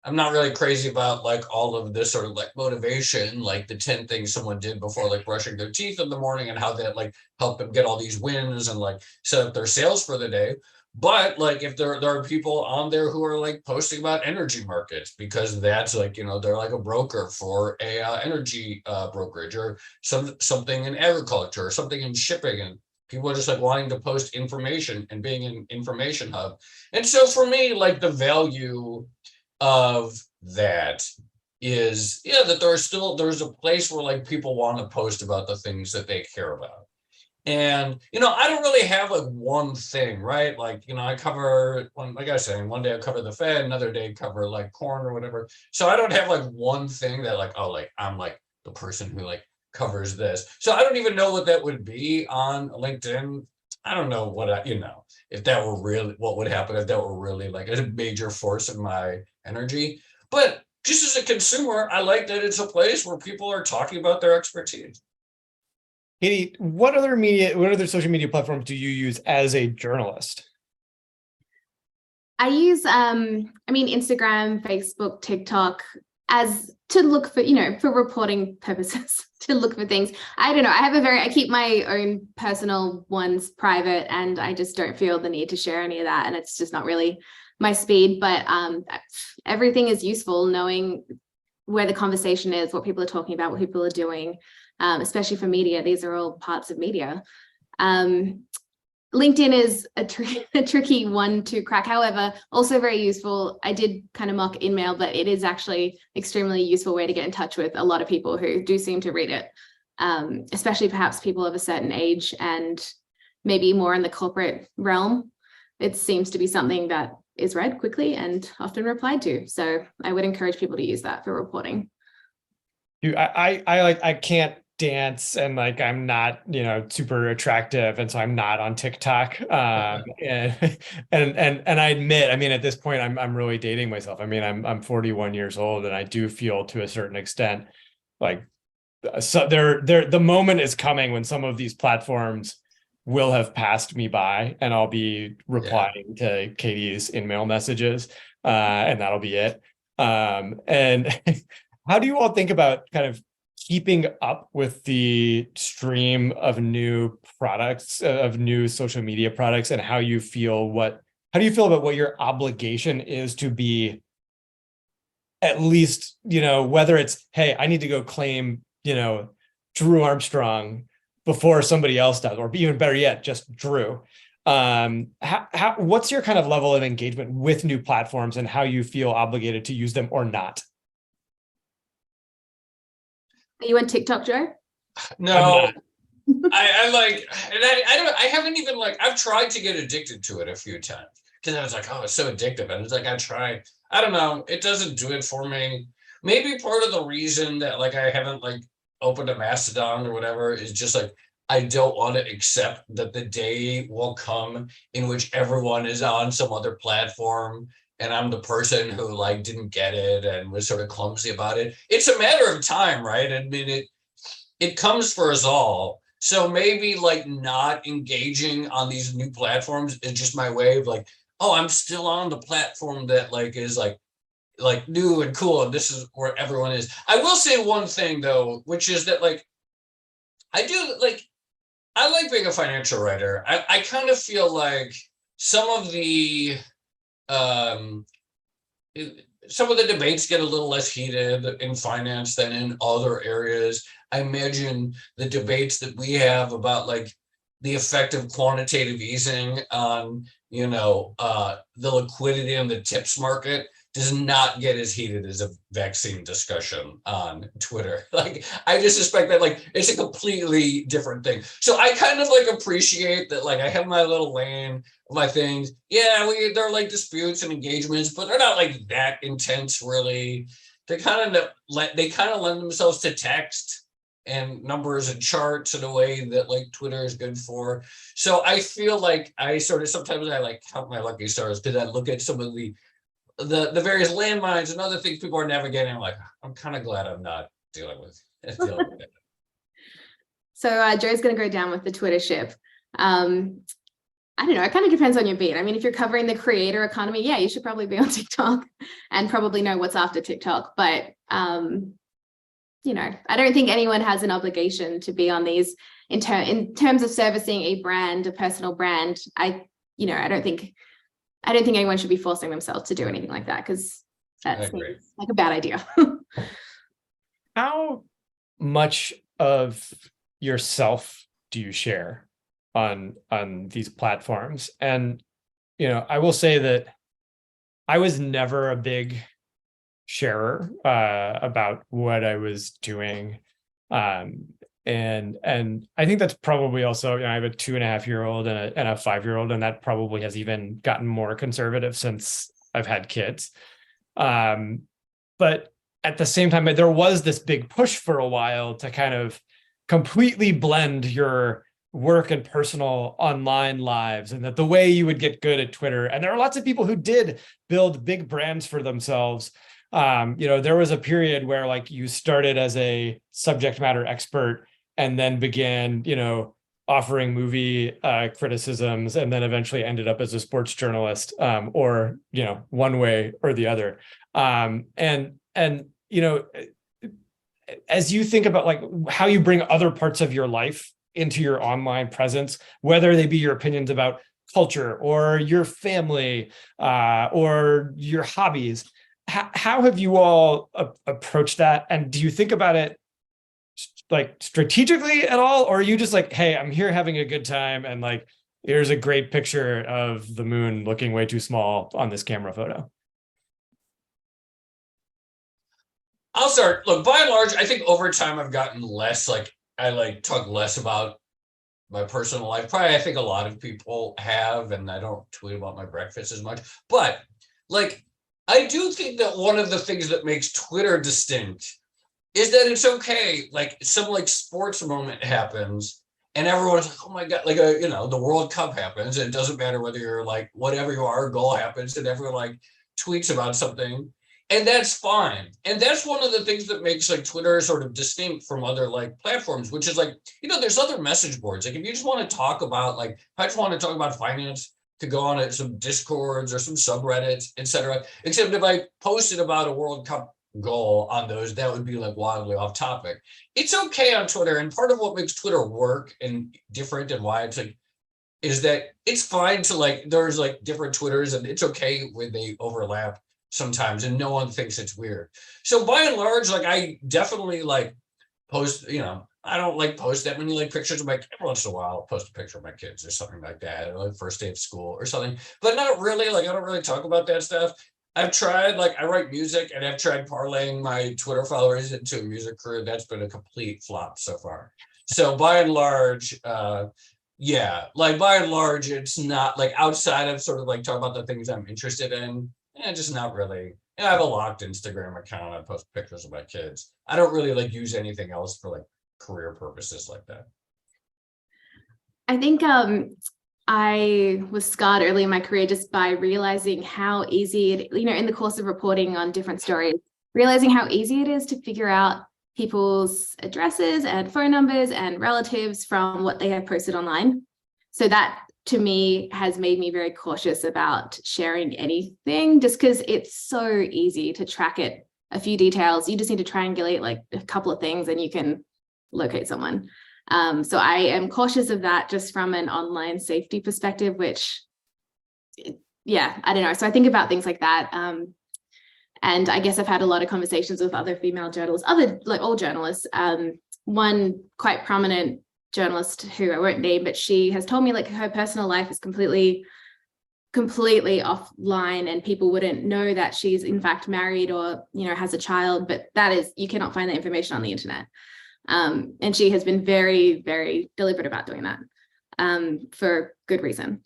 I'm not really crazy about all of this sort of motivation, the 10 things someone did before brushing their teeth in the morning and how that helped them get all these wins and set up their sales for the day. But if there are people on there who are posting about energy markets because that's they're a broker for a energy brokerage or something in agriculture or something in shipping, and people are just wanting to post information and being an information hub. And so for me, the value of that is that there's a place where people want to post about the things that they care about. And I don't really have one thing, right? I cover one day I cover the Fed, another day I cover corn or whatever. So I don't have one thing that I'm the person who covers this. So I don't even know what that would be on LinkedIn. I don't know if that were really what would happen if that were really a major force in my energy. But just as a consumer, I like that it's a place where people are talking about their expertise. Katie, what other social media platforms do you use as a journalist? I use, Instagram, Facebook, TikTok to look for, for reporting purposes, to look for things. I don't know. I keep my own personal ones private, and I just don't feel the need to share any of that. And it's just not really my speed, but everything is useful, knowing where the conversation is, what people are talking about, what people are doing, especially for media. These are all parts of media. LinkedIn is a tricky one to crack. However, also very useful. I did kind of mock InMail, but it is actually extremely useful way to get in touch with a lot of people who do seem to read it, especially perhaps people of a certain age and maybe more in the corporate realm. It seems to be something that is read quickly and often replied to. So I would encourage people to use that for reporting. I can't dance, and like I'm not, super attractive, and so I'm not on TikTok. And and I admit, I mean, at this point, I'm really dating myself. I mean, I'm 41 years old, and I do feel to a certain extent like so the moment is coming when some of these platforms will have passed me by, and I'll be replying to Katie's in-mail messages, and that'll be it. And how do you all think about kind of keeping up with the stream of new products, of new social media products, and how do you feel about what your obligation is to be, at least, whether it's, hey, I need to go claim, Drew Armstrong before somebody else does, or even better yet, just Drew. What's your kind of level of engagement with new platforms, and how you feel obligated to use them or not? Are you on TikTok, Joe? No, I like, and I haven't even like, I've tried to get addicted to it a few times because I was like, oh, it's so addictive. And it's like, I don't know, it doesn't do it for me. Maybe part of the reason that like I haven't like opened a Mastodon or whatever is just like, I don't want to accept that the day will come in which everyone is on some other platform and I'm the person who like didn't get it and was sort of clumsy about it. It's a matter of time, right? I mean, it comes for us all. So maybe like not engaging on these new platforms is just my way of like, oh, I'm still on the platform that like is like new and cool, and this is where everyone is. I will say one thing though, which is that like I like being a financial writer. I kind of feel like some of the um some of the debates get a little less heated in finance than in other areas. I imagine the debates that we have about like the effect of quantitative easing on, the liquidity in the tips market does not get as heated as a vaccine discussion on Twitter. Like, I just suspect that like it's a completely different thing. So I kind of like appreciate that, like I have my little lane of my things. Yeah, they're like disputes and engagements, but they're not like that intense really. They kind of lend themselves to text and numbers and charts in a way that like Twitter is good for. So I feel like sometimes I like count my lucky stars because I look at some of the various landmines and other things people are navigating. I'm like, I'm kind of glad I'm not dealing with it. So Joe's going to go down with the Twitter ship. I don't know, it kind of depends on your beat. I mean, if you're covering the creator economy, yeah, you should probably be on TikTok and probably know what's after TikTok. But, I don't think anyone has an obligation to be on these in terms of servicing a brand, a personal brand. I don't think anyone should be forcing themselves to do anything like that, because that's like a bad idea. How much of yourself do you share on these platforms? And I will say that I was never a big sharer about what I was doing, and I think that's probably also, I have a 2.5-year-old and a 5-year-old, and that probably has even gotten more conservative since I've had kids. But at the same time, there was this big push for a while to kind of completely blend your work and personal online lives, and that the way you would get good at Twitter, and there are lots of people who did build big brands for themselves. There was a period where like you started as a subject matter expert and then began, offering movie criticisms, and then eventually ended up as a sports journalist, or, one way or the other. As you think about like how you bring other parts of your life into your online presence, whether they be your opinions about culture or your family, or your hobbies, how have you all approached that? And do you think about it like strategically at all? Or are you just like, hey, I'm here having a good time, and like, here's a great picture of the moon looking way too small on this camera photo? I'll start. Look, by and large, I think over time I've gotten less like, I like talk less about my personal life. Probably I think a lot of people have, and I don't tweet about my breakfast as much. But like, I do think that one of the things that makes Twitter distinct is that it's okay. Like some like sports moment happens and everyone's like, oh my God, like the World Cup happens. And it doesn't matter whether you're like, whatever you are, a goal happens and everyone like tweets about something. And that's fine. And that's one of the things that makes like Twitter sort of distinct from other like platforms, which is like, there's other message boards. Like if you just want to talk about like, if I just want to talk about finance, to go on some Discords or some subreddits, etc. Except if I posted about a World Cup goal on those, that would be like wildly off topic. It's okay on Twitter. And part of what makes Twitter work and different and why it's like, is that it's fine to like, there's like different Twitters and it's okay when they overlap sometimes and no one thinks it's weird. So by and large, like I definitely like post, I don't like post that many like pictures of my, every once in a while I'll post a picture of my kids or something like that, or like first day of school or something, but not really, like I don't really talk about that stuff. I've tried, like I write music and I've tried parlaying my Twitter followers into a music career. That's been a complete flop so far. So by and large, yeah, like by and large, it's not like outside of sort of like talking about the things I'm interested in. Just not really. I have a locked Instagram account. I post pictures of my kids. I don't really like use anything else for like career purposes like that. I think I was scarred early in my career just by realizing how easy it, in the course of reporting on different stories, realizing how easy it is to figure out people's addresses and phone numbers and relatives from what they have posted online. So that to me has made me very cautious about sharing anything, just because it's so easy to track it. A few details, you just need to triangulate like a couple of things and you can locate someone. So I am cautious of that just from an online safety perspective, which, yeah, I don't know. So I think about things like that. And I guess I've had a lot of conversations with other female journalists, like all journalists. One quite prominent journalist who I won't name, but she has told me like her personal life is completely offline and people wouldn't know that she's in fact married or, has a child, but you cannot find that information on the internet. And she has been very, very deliberate about doing that for good reason.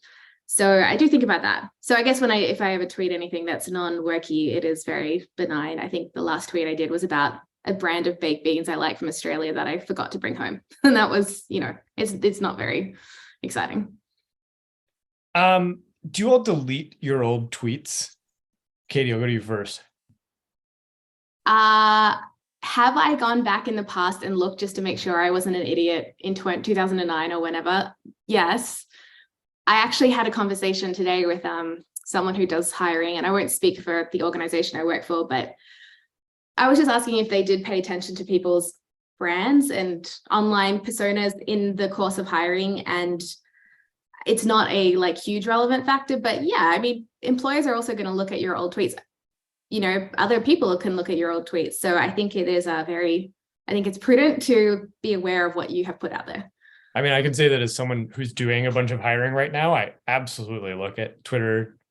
So I do think about that. So I guess if I ever tweet anything that's non-worky, it is very benign. I think the last tweet I did was about a brand of baked beans I like from Australia that I forgot to bring home. And that was, it's not very exciting. Do you all delete your old tweets? Katie, I'll go to you first. Have I gone back in the past and looked just to make sure I wasn't an idiot in 2009 or whenever? Yes. I actually had a conversation today with someone who does hiring, and I won't speak for the organization I work for, but I was just asking if they did pay attention to people's brands and online personas in the course of hiring. And it's not a like huge relevant factor, but yeah, I mean, employers are also going to look at your old tweets. Other people can look at your old tweets. So I think it is I think it's prudent to be aware of what you have put out there. I mean, I can say that as someone who's doing a bunch of hiring right now, I absolutely look at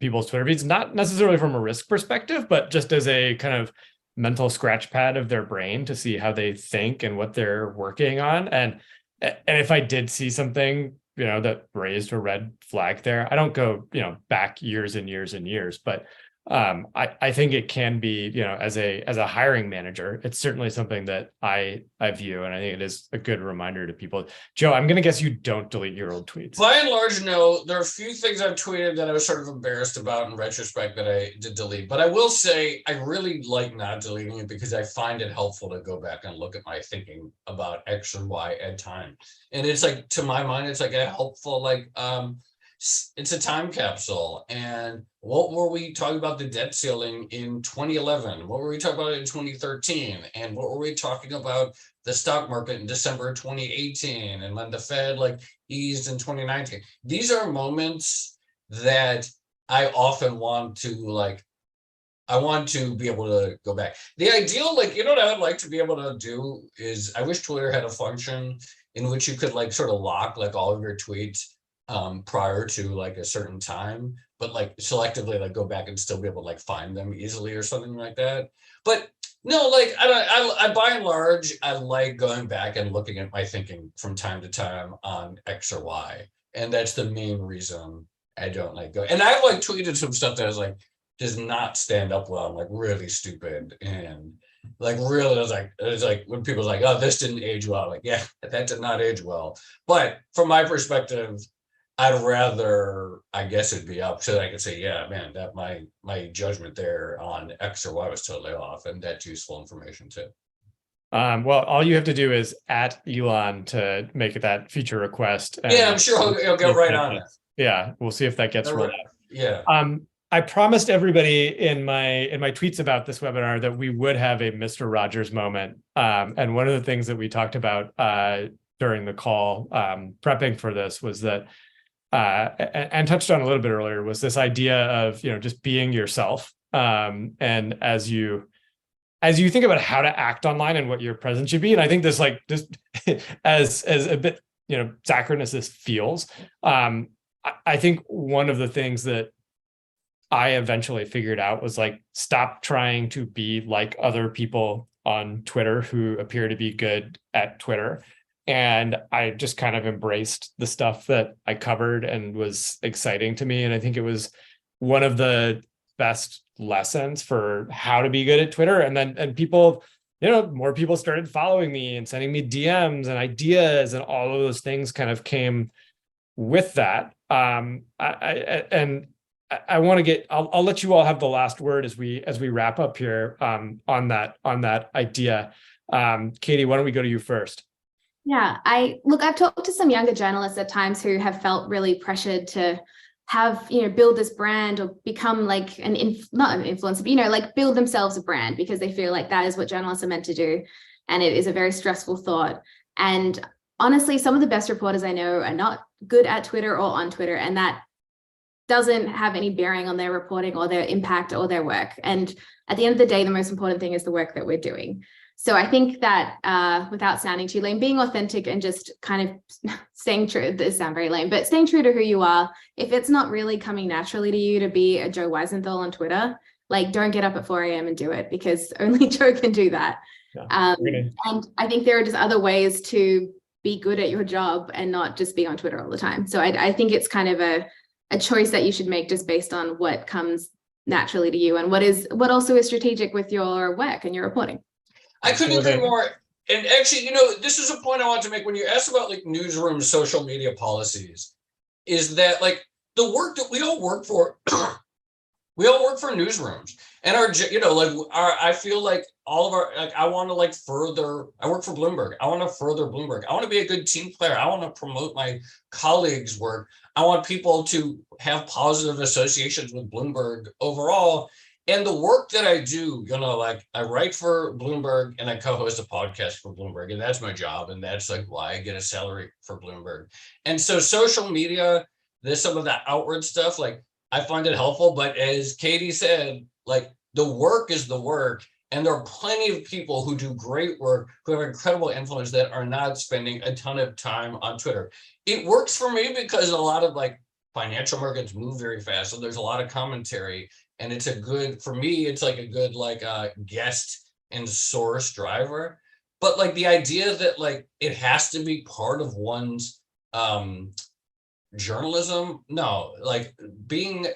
people's Twitter feeds, not necessarily from a risk perspective, but just as a kind of mental scratch pad of their brain to see how they think and what they're working on. And if I did see something, that raised a red flag there, I don't go, back years and years and years, but I think it can be, as a hiring manager, it's certainly something that I view, and I think it is a good reminder to people. Joe, I'm going to guess you don't delete your old tweets. By and large, no. There are a few things I've tweeted that I was sort of embarrassed about in retrospect that I did delete. But I will say I really like not deleting it because I find it helpful to go back and look at my thinking about X and Y at time. And it's like, to my mind, it's like a helpful, like, it's a time capsule. And what were we talking about the debt ceiling in 2011? What were we talking about in 2013? And what were we talking about the stock market in December 2018? And when the Fed like eased in 2019? These are moments that I often want to like, I want to be able to go back. The ideal, like, what I would like to be able to do is I wish Twitter had a function in which you could like sort of lock like all of your tweets prior to like a certain time, but like selectively like go back and still be able to like find them easily or something like that. But no, like I by and large, I like going back and looking at my thinking from time to time on X or Y. And that's the main reason I don't like go. And I've like tweeted some stuff that is like does not stand up well. I'm like really stupid. And Like really, it was like when people was like, oh, this didn't age well. Like, yeah, that did not age well. But from my perspective, I'd rather, I guess it'd be up so that I could say, yeah, man, that my judgment there on X or Y was totally off, and that's useful information too. Well, all you have to do is at Elon to make that feature request. Yeah, I'm sure he'll get right on it. Yeah, we'll see if that gets rolled out. Yeah. I promised everybody in my tweets about this webinar that we would have a Mr. Rogers moment. And one of the things that we talked about during the call, prepping for this, was that and touched on a little bit earlier, was this idea of, you know, just being yourself. And as you think about how to act online and what your presence should be, and I think this, like, just as a bit, you know, saccharine as this feels, I think one of the things that I eventually figured out was, like, stop trying to be like other people on Twitter who appear to be good at Twitter. And I just kind of embraced the stuff that I covered and was exciting to me. And I think it was one of the best lessons for how to be good at Twitter. And people, you know, more people started following me and sending me DMs and ideas, and all of those things kind of came with that. I want to get, I'll let you all have the last word as we wrap up here on that idea. Katie, why don't we go to you first? Yeah, I've talked to some younger journalists at times who have felt really pressured to have, you know, build this brand or become like not an influencer, but, you know, like build themselves a brand, because they feel like that is what journalists are meant to do. And it is a very stressful thought. And honestly, some of the best reporters I know are not good at Twitter or on Twitter, and that doesn't have any bearing on their reporting or their impact or their work. And at the end of the day, the most important thing is the work that we're doing. So I think that without sounding too lame, being authentic and just kind of staying true, this sounds very lame, but staying true to who you are. If it's not really coming naturally to you to be a Joe Weisenthal on Twitter, like, don't get up at 4 a.m. and do it, because only Joe can do that. Yeah, and I think there are just other ways to be good at your job and not just be on Twitter all the time. So I think it's kind of a choice that you should make just based on what comes naturally to you and what also is strategic with your work and your reporting. I couldn't agree more. And actually, you know, this is a point I want to make when you ask about, like, newsroom social media policies, is that, like, the work that we all work for, we all work for newsrooms, and I feel like all of our, like, I want to, like, I work for Bloomberg. I want to further Bloomberg. I want to be a good team player. I want to promote my colleagues' work. I want people to have positive associations with Bloomberg overall. And the work that I do, you know, like, I write for Bloomberg and I co-host a podcast for Bloomberg, and that's my job. And that's, like, why I get a salary for Bloomberg. And so social media, there's some of that outward stuff, like, I find it helpful. But as Katie said, like, the work is the work. And there are plenty of people who do great work, who have incredible influence, that are not spending a ton of time on Twitter. It works for me because a lot of, like, financial markets move very fast. So there's a lot of commentary. And it's for me, it's like a good, like, guest and source driver. But, like, the idea that, like, it has to be part of one's journalism, no. Like, being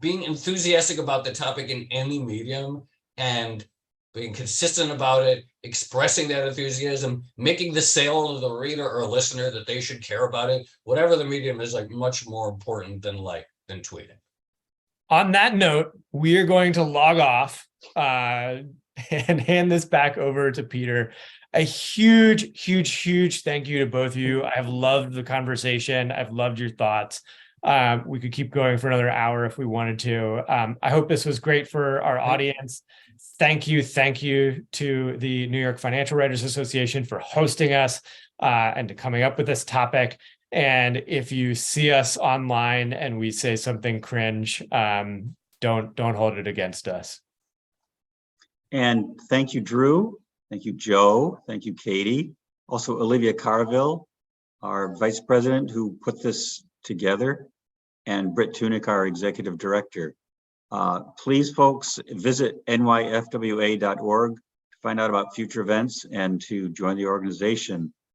enthusiastic about the topic in any medium and being consistent about it, expressing that enthusiasm, making the sale to the reader or listener that they should care about it, whatever the medium is, like, much more important than tweeting. On that note, we are going to log off and hand this back over to Peter. A huge, huge, huge thank you to both of you. I've loved the conversation. I've loved your thoughts. We could keep going for another hour if we wanted to. I hope this was great for our audience. Thank you to the New York Financial Writers Association for hosting us and to coming up with this topic. And if you see us online and we say something cringe, don't hold it against us. And thank you, Drew. Thank you, Joe. Thank you, Katie. Also, Olivia Carville, our vice president who put this together, and Britt Tunick, our executive director. Please, folks, visit nyfwa.org to find out about future events and to join the organization.